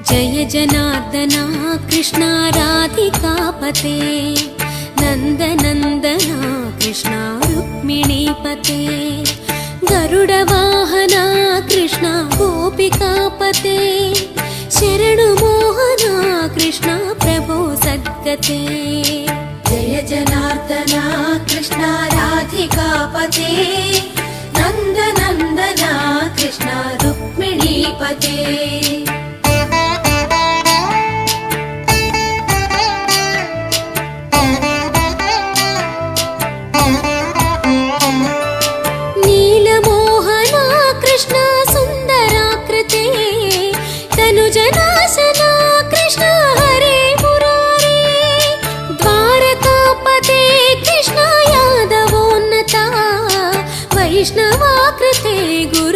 जय जनार्दना कृष्णा राधिकापते नन्दनन्दना कृष्णा रुक्मिणीपते गरुडवाहना कृष्णा गोपिकापते शरणुमोहना कृष्णा प्रभो सद्गते जय जनार्दना कृष्णा राधिकापते नन्दनन्दना कृष्णा रुक्मिणीपते नीलमोहना कृष्णा सुन्दराकृते तनुजनाशना कृष्णा हरे मुरारे द्वारकापते कृष्णा यादवोन्नता वैष्णवाकृते गुरु